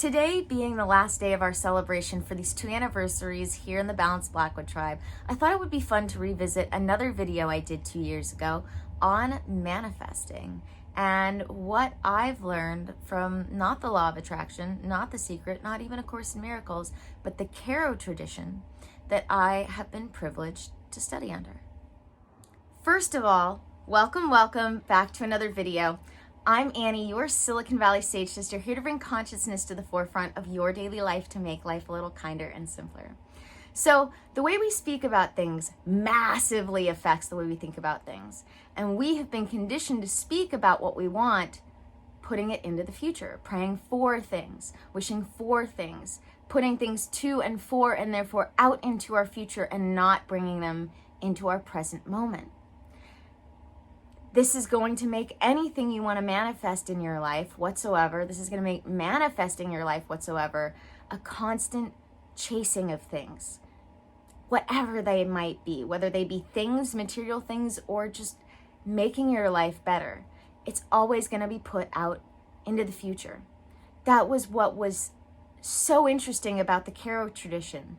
Today being the last day of our celebration for these 2 anniversaries here in the Balanced Blackwood Tribe, I thought it would be fun to revisit another video I did 2 years ago on manifesting and what I've learned from not the Law of Attraction, not The Secret, not even A Course in Miracles, but the Caro tradition that I have been privileged to study under. First of all, welcome back to another video. I'm Annie, your Silicon Valley Sage Sister, here to bring consciousness to the forefront of your daily life to make life a little kinder and simpler. So the way we speak about things massively affects the way we think about things. And we have been conditioned to speak about what we want, putting it into the future, praying for things, wishing for things, putting things to and for and therefore out into our future and not bringing them into our present moment. This is going to make anything you want to manifest in your life whatsoever, this is going to make manifesting your life whatsoever a constant chasing of things, whatever they might be, whether they be things, material things, or just making your life better. It's always going to be put out into the future. That was what was so interesting about the Caro tradition.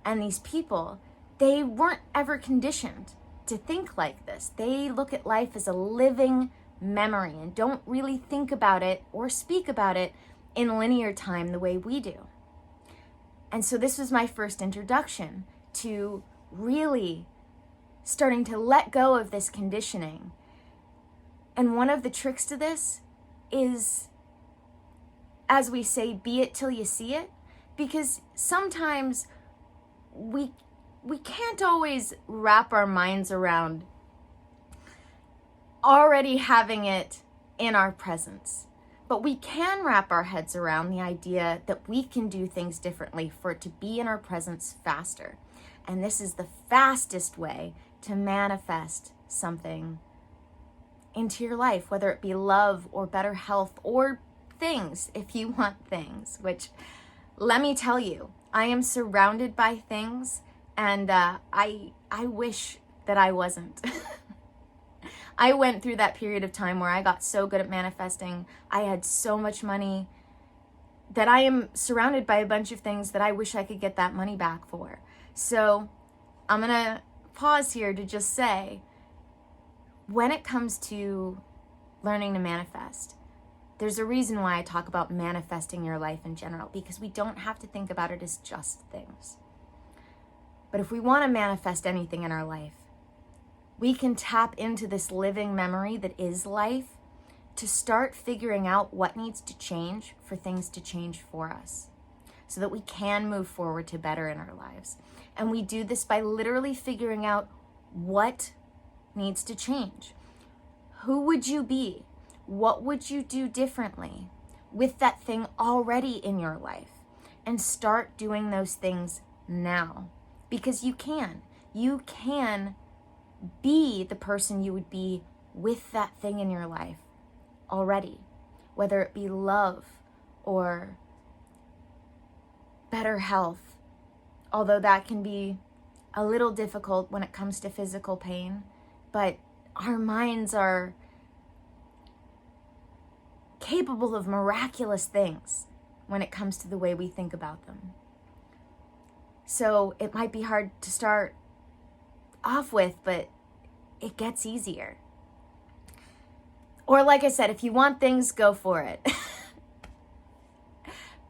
And these people, they weren't ever conditioned to think like this. They look at life as a living memory and don't really think about it or speak about it in linear time the way we do. And so this was my first introduction to really starting to let go of this conditioning. And one of the tricks to this is, as we say, be it till you see it, because sometimes we can't always wrap our minds around already having it in our presence. But we can wrap our heads around the idea that we can do things differently for it to be in our presence faster. And this is the fastest way to manifest something into your life, whether it be love or better health or things, if you want things, which, let me tell you, I am surrounded by things. And I wish that I wasn't. I went through that period of time where I got so good at manifesting. I had so much money that I am surrounded by a bunch of things that I wish I could get that money back for. So I'm going to pause here to just say, when it comes to learning to manifest, there's a reason why I talk about manifesting your life in general, because we don't have to think about it as just things. But if we want to manifest anything in our life, we can tap into this living memory that is life to start figuring out what needs to change for things to change for us so that we can move forward to better in our lives. And we do this by literally figuring out what needs to change. Who would you be? What would you do differently with that thing already in your life? And start doing those things now. Because you can be the person you would be with that thing in your life already, whether it be love or better health, although that can be a little difficult when it comes to physical pain, but our minds are capable of miraculous things when it comes to the way we think about them. So it might be hard to start off with, but it gets easier. Or like I said, if you want things, go for it.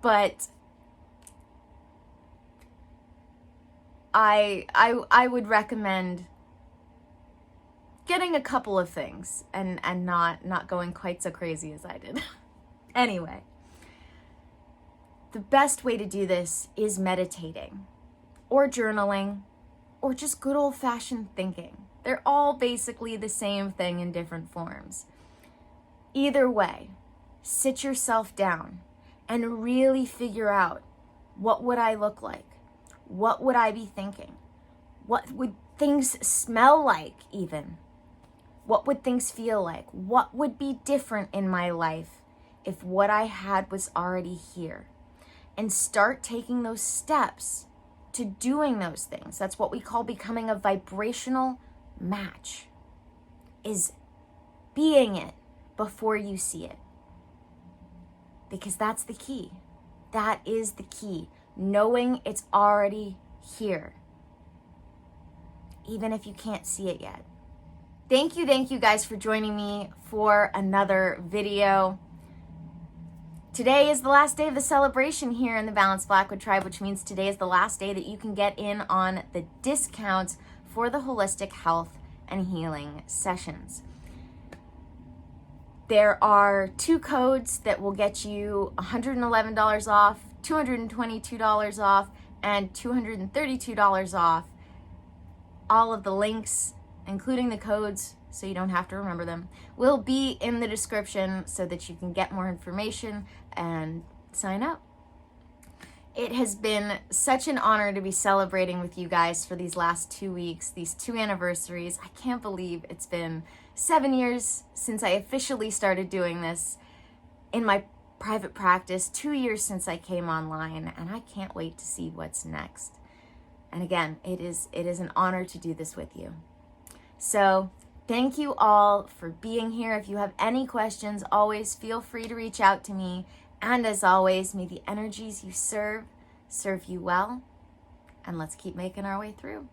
But I would recommend getting a couple of things and not going quite so crazy as I did. Anyway, the best way to do this is meditating, or journaling, or just good old-fashioned thinking. They're all basically the same thing in different forms. Either way, sit yourself down and really figure out, what would I look like? What would I be thinking? What would things smell like even? What would things feel like? What would be different in my life if what I had was already here? And start taking those steps to doing those things. That's what we call becoming a vibrational match, is being it before you see it. Because that's the key. That is the key, knowing it's already here, even if you can't see it yet. Thank you guys for joining me for another video. Today is the last day of the celebration here in the Balanced Blackwood Tribe, which means today is the last day that you can get in on the discounts for the holistic health and healing sessions. There are 2 codes that will get you $111 off, $222 off, and $232 off. All of the links, including the codes, so you don't have to remember them, will be in the description so that you can get more information and sign up. It has been such an honor to be celebrating with you guys for these last 2 weeks, these 2 anniversaries. I can't believe it's been 7 years since I officially started doing this in my private practice, 2 years since I came online, and I can't wait to see what's next. And again, it is an honor to do this with you. So thank you all for being here. If you have any questions, always feel free to reach out to me. And as always, may the energies you serve you well. And let's keep making our way through.